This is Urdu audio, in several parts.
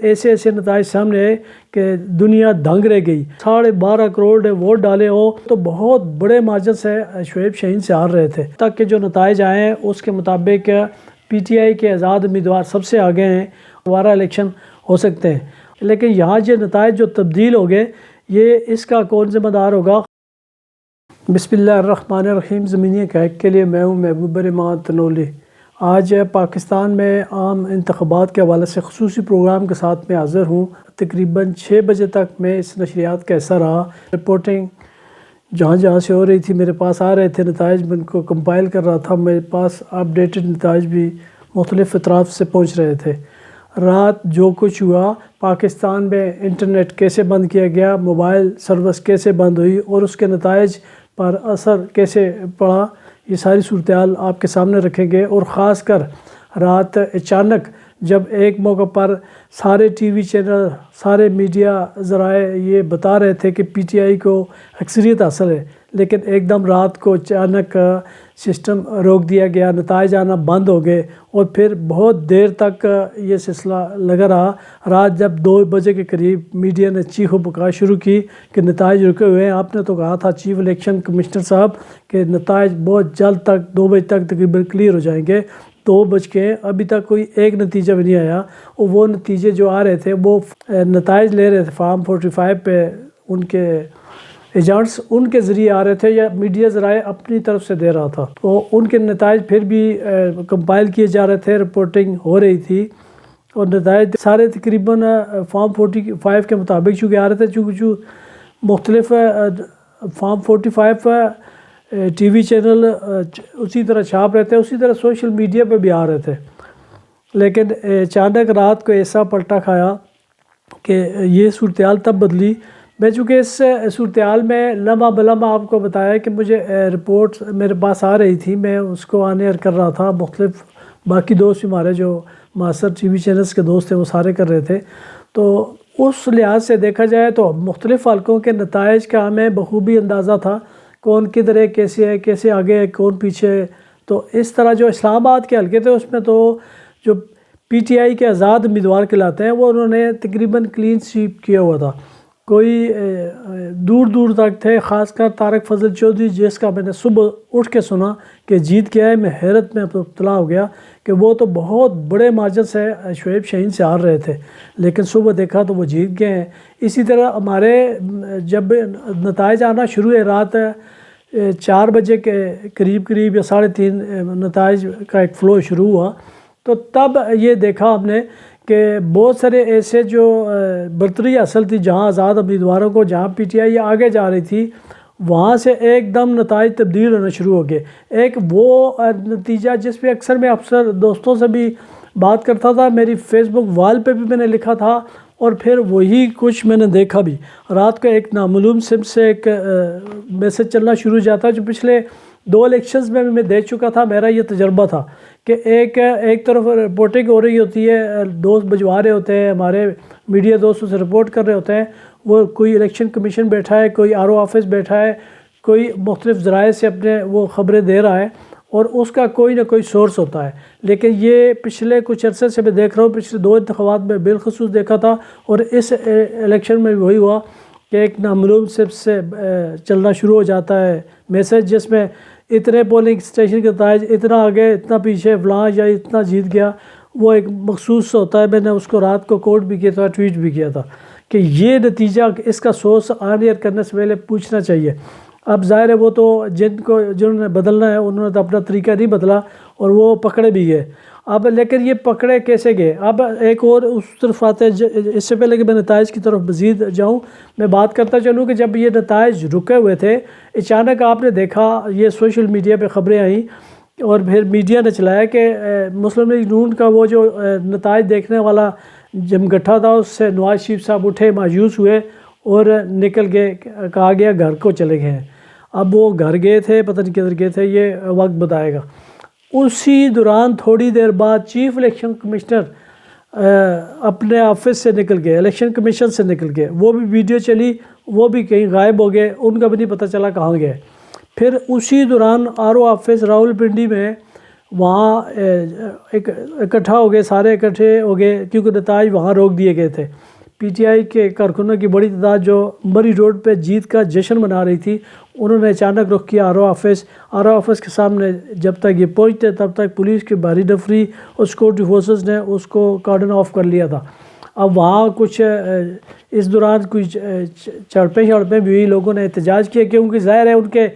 ایسے ایسے نتائج سامنے آئے کہ دنیا دنگ رہ گئی۔ 12.5 کروڑ ووٹ ڈالے ہو تو بہت بڑے مارجن سے شعیب شاہین سے ہار رہے تھے، تک کہ جو نتائج آئے ہیں اس کے مطابق پی ٹی آئی کے آزاد امیدوار سب سے آگے ہیں، دوبارہ الیکشن ہو سکتے ہیں۔ لیکن یہاں یہ نتائج جو تبدیل ہو گئے، یہ اس کا کون ذمہ دار ہوگا؟ بسم اللہ الرحمن الرحیم۔ زمینی حقائق کے لیے میں ہوں محبوب رحمان تنولی۔ آج پاکستان میں عام انتخابات کے حوالے سے خصوصی پروگرام کے ساتھ میں حاضر ہوں۔ تقریباً 6 بجے تک میں اس نشریات کا حصہ رہا۔ رپورٹنگ جہاں جہاں سے ہو رہی تھی میرے پاس آ رہے تھے نتائج، میں ان کو کمپائل کر رہا تھا۔ میرے پاس اپڈیٹڈ نتائج بھی مختلف اطراف سے پہنچ رہے تھے۔ رات جو کچھ ہوا، پاکستان میں انٹرنیٹ کیسے بند کیا گیا، موبائل سروس کیسے بند ہوئی اور اس کے نتائج پر اثر کیسے پڑا، یہ ساری صورتحال آپ کے سامنے رکھیں گے۔ اور خاص کر رات اچانک جب ایک موقع پر سارے ٹی وی چینل، سارے میڈیا ذرائع یہ بتا رہے تھے کہ پی ٹی آئی کو اکثریت حاصل ہے، لیکن ایک دم رات کو اچانک سسٹم روک دیا گیا، نتائج آنا بند ہو گئے اور پھر بہت دیر تک یہ سلسلہ لگا رہا۔ رات جب 2 بجے کے قریب میڈیا نے چیخ و پکار شروع کی کہ نتائج رکے ہوئے ہیں۔ آپ نے تو کہا تھا چیف الیکشن کمشنر صاحب کہ نتائج بہت جلد تک 2 بجے تک تقریباً کلیئر ہو جائیں گے۔ 2 بج کے ابھی تک کوئی ایک نتیجہ بھی نہیں آیا، اور وہ نتیجے جو آ رہے تھے وہ نتائج لے رہے تھے فارم 45 پہ، ان کے ایجنٹس ان کے ذریعے آ رہے تھے یا میڈیا ذرائع اپنی طرف سے دے رہا تھا، تو ان کے نتائج پھر بھی کمپائل کیے جا رہے تھے، رپورٹنگ ہو رہی تھی اور نتائج سارے تقریباً فارم 45 کے مطابق چونکہ آ رہے تھے، چونکہ مختلف فارم 45 ٹی وی چینل اسی طرح چھاپ رہے تھے، اسی طرح سوشل میڈیا پہ بھی آ رہے تھے۔ لیکن اچانک رات کو ایسا پلٹا کھایا کہ یہ صورتحال تب بدلی۔ میں چونکہ اس صورتحال میں لمحہ بلمحہ آپ کو بتایا کہ مجھے رپورٹس میرے پاس آ رہی تھی، میں اس کو آن ایئر کر رہا تھا، مختلف باقی دوست ہمارے جو معاصر ٹی وی چینلز کے دوست ہیں وہ سارے کر رہے تھے۔ تو اس لحاظ سے دیکھا جائے تو مختلف حلقوں کے نتائج کا ہمیں بخوبی اندازہ تھا، کون کدھر ہے، کیسے آگے ہے، کون پیچھے ہے۔ تو اس طرح جو اسلام آباد کے حلقے تھے اس میں تو جو پی ٹی آئی کے آزاد امیدوار کہلاتے ہیں وہ انہوں نے تقریباً کلین سویپ کیا ہوا تھا، کوئی دور دور تک تھے۔ خاص کر طارق فضل چودھری، جس کا میں نے صبح اٹھ کے سنا کہ جیت گیا ہے، میں حیرت میں مبتلا ہو گیا کہ وہ تو بہت بڑے مارجن سے شعیب شاہین سے ہار رہے تھے، لیکن صبح دیکھا تو وہ جیت گئے ہیں۔ اسی طرح ہمارے جب نتائج آنا شروع ہوئے رات 4 بجے کے قریب یا 3:30 نتائج کا ایک فلو شروع ہوا، تو تب یہ دیکھا ہم نے کہ بہت سارے ایسے جو برتری حاصل تھی، جہاں آزاد امیدواروں کو، جہاں پی ٹی آئی آگے جا رہی تھی، وہاں سے ایک دم نتائج تبدیل ہونا شروع ہو گئے۔ ایک وہ نتیجہ جس پہ اکثر میں دوستوں سے بھی بات کرتا تھا، میری فیس بک وال پہ بھی میں نے لکھا تھا، اور پھر وہی کچھ میں نے دیکھا بھی۔ رات کو ایک نامعلوم سم سے ایک میسج چلنا شروع ہو جاتا ہے، جو پچھلے 2 الیکشنز میں بھی میں دیکھ چکا تھا۔ میرا یہ تجربہ تھا کہ ایک طرف رپورٹنگ ہو رہی ہوتی ہے، دوست بھجوا رہے ہوتے ہیں، ہمارے میڈیا دوستوں سے رپورٹ کر رہے ہوتے ہیں، وہ کوئی الیکشن کمیشن بیٹھا ہے، کوئی آر او آفس بیٹھا ہے، کوئی مختلف ذرائع سے اپنے وہ خبریں دے رہا ہے، اور اس کا کوئی نہ کوئی سورس ہوتا ہے۔ لیکن یہ پچھلے کچھ عرصے سے میں دیکھ رہا ہوں، پچھلے 2 انتخابات میں بالخصوص دیکھا تھا، اور اس الیکشن میں بھی وہی ہوا کہ ایک نامعلوم سم سے چلنا شروع ہو جاتا ہے میسج، جس میں اتنے پولنگ اسٹیشن کے نتائج اتنا آگے، اتنا پیچھے، فلاں یا اتنا جیت گیا، وہ ایک مخصوص ہوتا ہے۔ میں نے اس کو رات کو کوٹ بھی کیا تھا، ٹویٹ بھی کیا تھا کہ یہ نتیجہ، اس کا سورس آن ایئر کرنے سے پہلے پوچھنا چاہیے۔ اب ظاہر ہے وہ تو جنہوں نے بدلنا ہے انہوں نے تو اپنا طریقہ نہیں بدلا، اور وہ پکڑے بھی گئے۔ اب لیکن یہ پکڑے کیسے گئے؟ اب ایک اور اس طرف آتے ہیں۔ اس سے پہلے کہ میں نتائج کی طرف مزید جاؤں، میں بات کرتا چلوں کہ جب یہ نتائج رکے ہوئے تھے، اچانک آپ نے دیکھا یہ سوشل میڈیا پہ خبریں آئیں، اور پھر میڈیا نے چلایا کہ مسلم لیگ نون کا وہ جو نتائج دیکھنے والا جمگٹھا تھا، اس سے نواز شریف صاحب اٹھے، مایوس ہوئے اور نکل گئے، کہا گیا گھر کو چلے گئے ہیں۔ اب وہ گھر گئے تھے، پتہ نہیں کدھر گئے تھے، یہ وقت بتائے گا۔ اسی دوران تھوڑی دیر بعد چیف الیکشن کمشنر اپنے آفس سے نکل گئے، الیکشن کمیشن سے نکل گئے، وہ بھی ویڈیو چلی، وہ بھی کہیں غائب ہو گئے، ان کا بھی نہیں پتہ چلا کہاں گئے۔ پھر اسی دوران R O office Rawal Pindi میں وہاں اکٹھا ہو گئے، سارے اکٹھے ہو گئے کیونکہ نتائج وہاں روک دیے گئے تھے۔ پی ٹی آئی کے کارکنوں کی بڑی تعداد جو مری روڈ پہ جیت کا جشن منا رہی تھی، انہوں نے اچانک رخ کیا آر او آفس کے سامنے۔ جب تک یہ پہنچتے تب تک پولیس کی بھاری نفری اور سیکورٹی فورسز نے اس کو کارڈن آف کر لیا تھا۔ اب وہاں کچھ اس دوران کچھ جھڑپیں بھی ہوئی، لوگوں نے احتجاج کیا کیونکہ ظاہر ہے ان کے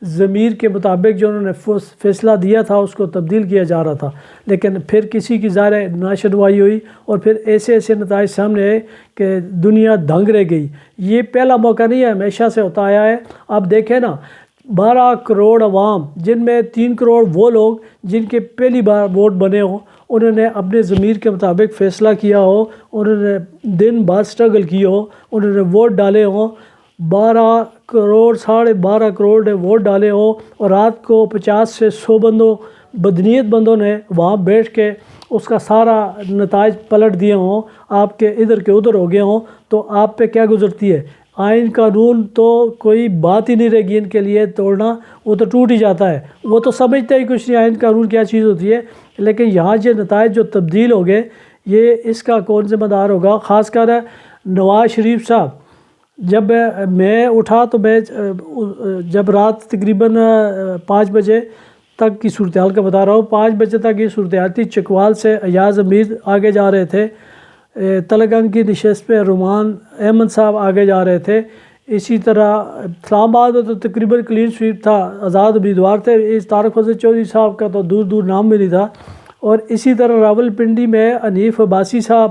ضمیر کے مطابق جو انہوں نے فیصلہ دیا تھا اس کو تبدیل کیا جا رہا تھا، لیکن پھر کسی کی ظاہر ناشنوائی ہوئی اور پھر ایسے نتائج سامنے آئے کہ دنیا دنگ رہ گئی۔ یہ پہلا موقع نہیں ہے، ہمیشہ سے ہوتا آیا ہے۔ آپ دیکھیں نا، 12 کروڑ عوام، جن میں 3 کروڑ وہ لوگ جن کے پہلی بار ووٹ بنے ہوں، انہوں نے اپنے ضمیر کے مطابق فیصلہ کیا ہو، انہوں نے دن بعد سٹرگل کی ہو، انہوں نے ووٹ ڈالے ہوں، 12 کروڑ 12.5 کروڑ نے ووٹ ڈالے ہوں، اور رات کو 50 سے 100 بدنیت بندوں نے وہاں بیٹھ کے اس کا سارا نتائج پلٹ دیے ہوں، آپ کے ادھر کے ادھر ہو گئے ہوں، تو آپ پہ کیا گزرتی ہے؟ آئین قانون تو کوئی بات ہی نہیں رہے گی ان کے لیے توڑنا، وہ تو ٹوٹ ہی جاتا ہے، وہ تو سمجھتے ہی کچھ نہیں آئین قانون کیا چیز ہوتی ہے۔ لیکن یہاں جو نتائج جو تبدیل ہو گئے، یہ اس کا کون ذمہ دار ہوگا؟ خاص کر نواز شریف صاحب۔ جب میں اٹھا تو میں جب رات تقریباً 5 بجے تک کی صورتحال کا بتا رہا ہوں، 5 بجے تک یہ صورتحال تھی۔ چکوال سے ایاز امیر آگے جا رہے تھے، تلگنگ کی نشست پہ رومان احمد صاحب آگے جا رہے تھے، اسی طرح اسلام آباد میں تو تقریباً کلین سویپ تھا، آزاد امیدوار تھے، اس طارق فضل چودھری صاحب کا تو دور دور نام بھی نہیں تھا۔ اور اسی طرح راولپنڈی میں حنیف عباسی صاحب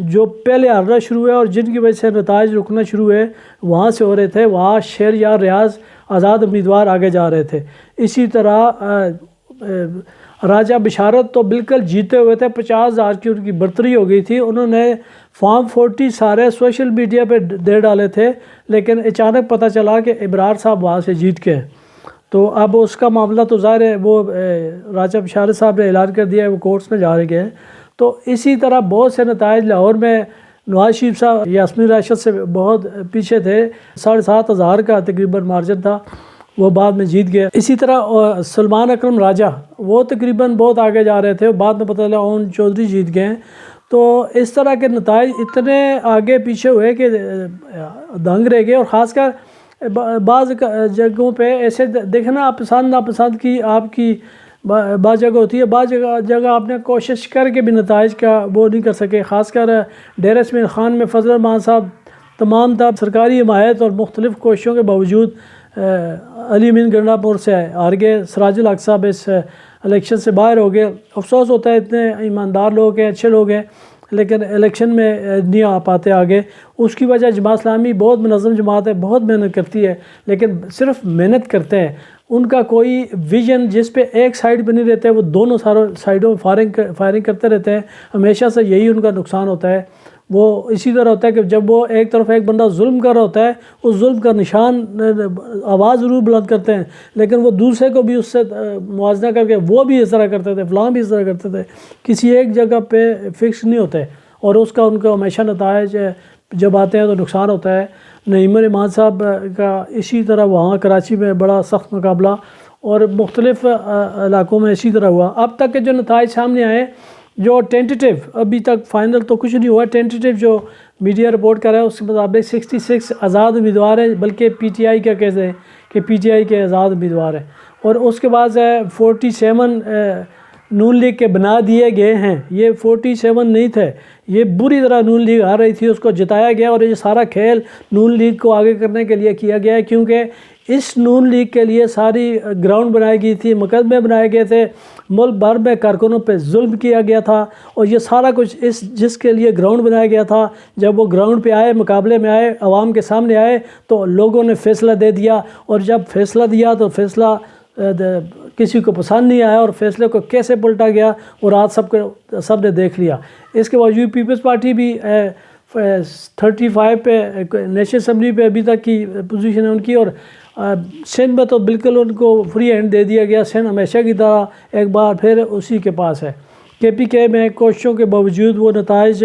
جو پہلے ہارنا شروع ہوئے اور جن کی وجہ سے نتائج رکنا شروع ہوئے وہاں سے ہو رہے تھے، وہاں شہریار ریاض آزاد امیدوار آگے جا رہے تھے۔ اسی طرح راجہ بشارت تو بالکل جیتے ہوئے تھے، 50,000 کی ان کی برتری ہو گئی تھی، انہوں نے فارم 40 سارے سوشل میڈیا پہ دے ڈالے تھے، لیکن اچانک پتہ چلا کہ ابرار صاحب وہاں سے جیت کے ہیں۔ تو اب اس کا معاملہ تو ظاہر ہے وہ راجہ بشارت صاحب نے اعلان کر دیا ہے، وہ کورٹس میں جا رہے گئے ہیں۔ تو اسی طرح بہت سے نتائج لاہور میں نواز شریف صاحب یاسمین راشد سے بہت پیچھے تھے، 7,500 کا تقریباً مارجن تھا، وہ بعد میں جیت گئے۔ اسی طرح سلمان اکرم راجہ وہ تقریباً بہت آگے جا رہے تھے، بعد میں پتہ چلا اون چودھری جیت گئے ہیں۔ تو اس طرح کے نتائج اتنے آگے پیچھے ہوئے کہ دنگ رہ گئے، اور خاص کر بعض جگہوں پہ ایسے دیکھنا پسند ناپسند کی آپ کی بعض جگہ ہوتی ہے، بعض جگہ آپ نے کوشش کر کے بھی نتائج کا وہ نہیں کر سکے۔ خاص کر ڈیرہ اسماعیل خان میں فضل الرحمان صاحب تمام سرکاری حمایت اور مختلف کوششوں کے باوجود علی امین گنڈا پور سے ہار گئے، سراج الحق صاحب اس الیکشن سے باہر ہو گئے۔ افسوس ہوتا ہے، اتنے ایماندار لوگ ہیں، اچھے لوگ ہیں، لیکن الیکشن میں نہیں آ پاتے آگے۔ اس کی وجہ جماعت اسلامی بہت منظم جماعت ہے، بہت محنت کرتی ہے، لیکن صرف محنت کرتے ہیں، ان کا کوئی ویژن جس پہ ایک سائیڈ پہ نہیں رہتے، وہ دونوں سائیڈوں فائرنگ کرتے رہتے ہیں، ہمیشہ سے یہی ان کا نقصان ہوتا ہے۔ وہ اسی طرح ہوتا ہے کہ جب وہ ایک طرف ایک بندہ ظلم کر رہا ہوتا ہے، اس ظلم کا نشان آواز ضرور بلند کرتے ہیں، لیکن وہ دوسرے کو بھی اس سے موازنہ کر کے وہ بھی اس طرح کرتے تھے، فلاں بھی اس طرح کرتے تھے، کسی ایک جگہ پہ فکس نہیں ہوتے، اور اس کا ان کا ہمیشہ نتائج جب آتے ہیں تو نقصان ہوتا ہے۔ نعیم الرحمان صاحب کا اسی طرح وہاں کراچی میں بڑا سخت مقابلہ، اور مختلف علاقوں میں اسی طرح ہوا۔ اب تک کے جو نتائج سامنے آئے، جو ٹینٹیٹیو، ابھی تک فائنل تو کچھ نہیں ہوا، ٹینٹیٹیو جو میڈیا رپورٹ کر رہا ہے اس کے مطابق 66 آزاد امیدوار ہیں، بلکہ پی ٹی آئی کا کہتے ہیں کہ پی ٹی آئی کے آزاد امیدوار ہیں، اور اس کے بعد 47 نون لیگ کے بنا دیے گئے ہیں۔ یہ 47 نہیں تھے، یہ بری طرح نون لیگ آ رہی تھی، اس کو جتایا گیا، اور یہ سارا کھیل نون لیگ کو آگے کرنے کے لیے کیا گیا ہے، کیونکہ اس نون لیگ کے لیے ساری گراؤنڈ بنائی گئی تھی، مقدمے بنائے گئے تھے، ملک بھر میں کارکنوں پہ ظلم کیا گیا تھا، اور یہ سارا کچھ جس کے لیے گراؤنڈ بنایا گیا تھا، جب وہ گراؤنڈ پہ آئے، مقابلے میں آئے، عوام کے سامنے آئے، تو لوگوں نے فیصلہ دے دیا، اور جب فیصلہ دیا تو فیصلہ کسی کو پسند نہیں آیا، اور فیصلے کو کیسے پلٹا گیا وہ رات سب نے دیکھ لیا۔ اس کے باوجود پیپلز پارٹی بھی 35 پہ نیشنل اسمبلی پہ ابھی تک کی پوزیشن ہے ان کی، اور سندھ میں تو بالکل ان کو فری ہینڈ دے دیا گیا، سندھ ہمیشہ کی طرح ایک بار پھر اسی کے پاس ہے۔ کے پی کے میں کوششوں کے باوجود وہ نتائج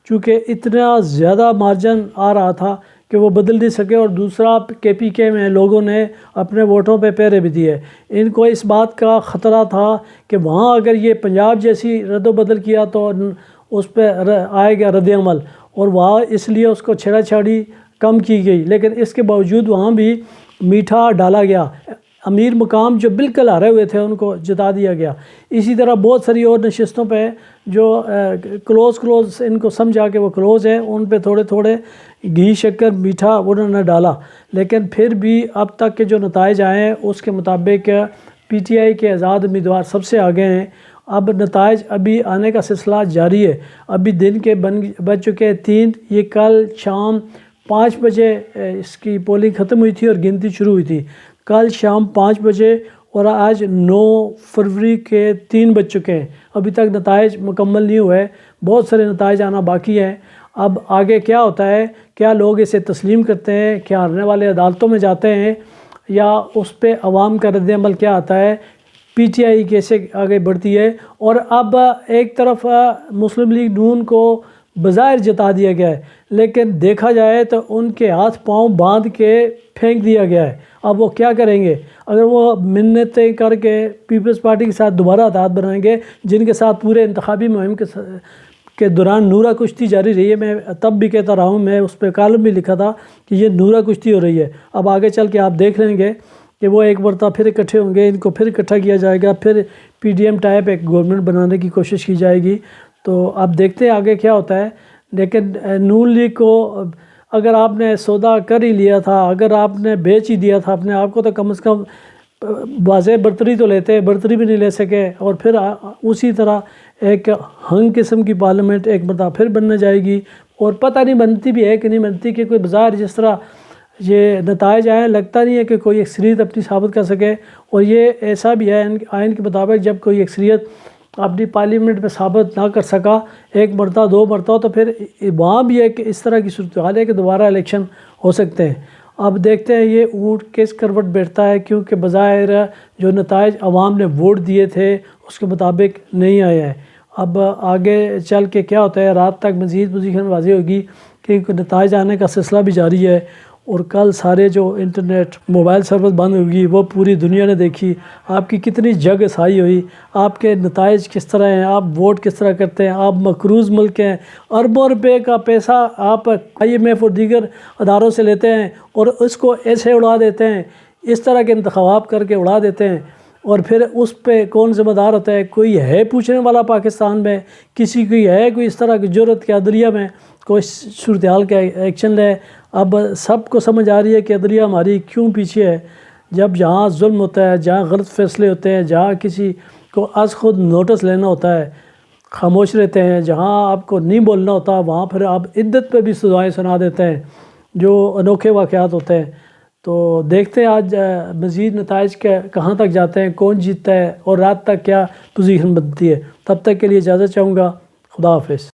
چونکہ اتنا زیادہ مارجن آ رہا تھا کہ وہ بدل نہیں سکے، اور دوسرا KPK میں لوگوں نے اپنے ووٹوں پہ پہرے بھی دیے۔ ان کو اس بات کا خطرہ تھا کہ وہاں اگر یہ پنجاب جیسی رد و بدل کیا تو اس پہ آئے گا رد عمل، اور وہاں اس لیے اس کو چھیڑا چھاڑی کم کی گئی، لیکن اس کے باوجود وہاں بھی میٹھا ڈالا گیا۔ امیر مقام جو بالکل ہارے ہوئے تھے ان کو جتا دیا گیا۔ اسی طرح بہت ساری اور نشستوں پہ جو کلوز ان کو سمجھا کہ وہ کلوز ہیں، ان پہ تھوڑے تھوڑے گھی شکر میٹھا انہوں نے ڈالا، لیکن پھر بھی اب تک کے جو نتائج آئے ہیں اس کے مطابق PTI کے آزاد امیدوار سب سے آگے ہیں۔ اب نتائج ابھی آنے کا سلسلہ جاری ہے۔ ابھی دن کے بج چکے ہیں 3، یہ کل شام 5 بجے اس کی پولنگ ختم ہوئی تھی اور گنتی شروع ہوئی تھی، کل شام 5 بجے، اور آج 9 فروری کے 3 بج چکے ہیں۔ ابھی تک نتائج مکمل نہیں ہوئے، بہت سارے نتائج آنا باقی ہیں۔ اب آگے کیا ہوتا ہے، کیا لوگ اسے تسلیم کرتے ہیں، کیا ہارنے والے عدالتوں میں جاتے ہیں، یا اس پہ عوام کا رد عمل کیا آتا ہے، PTI کیسے آگے بڑھتی ہے۔ اور اب ایک طرف مسلم لیگ نون کو بظاہر جتا دیا گیا ہے، لیکن دیکھا جائے تو ان کے ہاتھ پاؤں باندھ کے پھینک دیا گیا ہے۔ اب وہ کیا کریں گے؟ اگر وہ منتیں کر کے پیپلز پارٹی کے ساتھ دوبارہ اتحاد بنائیں گے، جن کے ساتھ پورے انتخابی مہم کے دوران نورہ کشتی جاری رہی ہے، میں تب بھی کہتا رہا ہوں، میں اس پہ کالم بھی لکھا تھا کہ یہ نورہ کشتی ہو رہی ہے۔ اب آگے چل کے آپ دیکھ لیں گے کہ وہ ایک مرتبہ پھر اکٹھے ہوں گے، ان کو پھر اکٹھا کیا جائے گا، پھر PDM ٹائپ ایک گورنمنٹ بنانے کی کوشش کی جائے گی۔ تو اب دیکھتے ہیں آگے کیا ہوتا ہے۔ لیکن نون لیگ کو اگر آپ نے سودا کر ہی لیا تھا، اگر آپ نے بیچ ہی دیا تھا اپنے آپ کو، تو کم از کم واضح برتری تو لیتے، برتری بھی نہیں لے سکے، اور پھر اسی طرح ایک ہنگ قسم کی پارلیمنٹ ایک مرتبہ پھر بننے جائے گی، اور پتہ نہیں بنتی بھی ہے کہ نہیں بنتی، کہ کوئی بظاہر جس طرح یہ نتائج آئے لگتا نہیں ہے کہ کوئی اکثریت اپنی ثابت کر سکے۔ اور یہ ایسا بھی ہے آئین کے مطابق، جب کوئی اکثریت اپنی پارلیمنٹ میں ثابت نہ کر سکا ایک مرتبہ 2 مرتبہ، تو پھر وہاں بھی ایک اس طرح کی صورتحال ہے کہ دوبارہ الیکشن ہو سکتے ہیں۔ اب دیکھتے ہیں یہ اونٹ کس کروٹ بیٹھتا ہے، کیونکہ بظاہر جو نتائج عوام نے ووٹ دیے تھے اس کے مطابق نہیں آیا ہے۔ اب آگے چل کے کیا ہوتا ہے، رات تک مزید پوزیشن واضح ہوگی، کہ نتائج آنے کا سلسلہ بھی جاری ہے۔ اور کل سارے جو انٹرنیٹ موبائل سروس بند ہوگی، وہ پوری دنیا نے دیکھی، آپ کی کتنی جگ سائی ہوئی، آپ کے نتائج کس طرح ہیں، آپ ووٹ کس طرح کرتے ہیں، آپ مقروض ملک ہیں، اربوں روپے کا پیسہ آپ IMF اور دیگر اداروں سے لیتے ہیں، اور اس کو ایسے اڑا دیتے ہیں، اس طرح کے انتخابات کر کے اڑا دیتے ہیں، اور پھر اس پہ کون ذمہ دار ہوتا ہے؟ کوئی ہے پوچھنے والا پاکستان میں؟ کسی کی ہے کوئی اس طرح کی جرت کہ عدلیہ میں کوئی صورتحال کا ایکشن لے؟ اب سب کو سمجھ آ رہی ہے کہ عدلیہ ہماری کیوں پیچھے ہے۔ جب جہاں ظلم ہوتا ہے، جہاں غلط فیصلے ہوتے ہیں، جہاں کسی کو از خود نوٹس لینا ہوتا ہے خاموش رہتے ہیں، جہاں آپ کو نہیں بولنا ہوتا وہاں پھر آپ عدت پہ بھی سزائیں سنا دیتے ہیں، جو انوکھے واقعات ہوتے ہیں۔ تو دیکھتے ہیں آج مزید نتائج کہاں تک جاتے ہیں، کون جیتتا ہے، اور رات تک کیا پوزیشن بنتی ہے۔ تب تک کے لیے اجازت چاہوں گا، خدا حافظ۔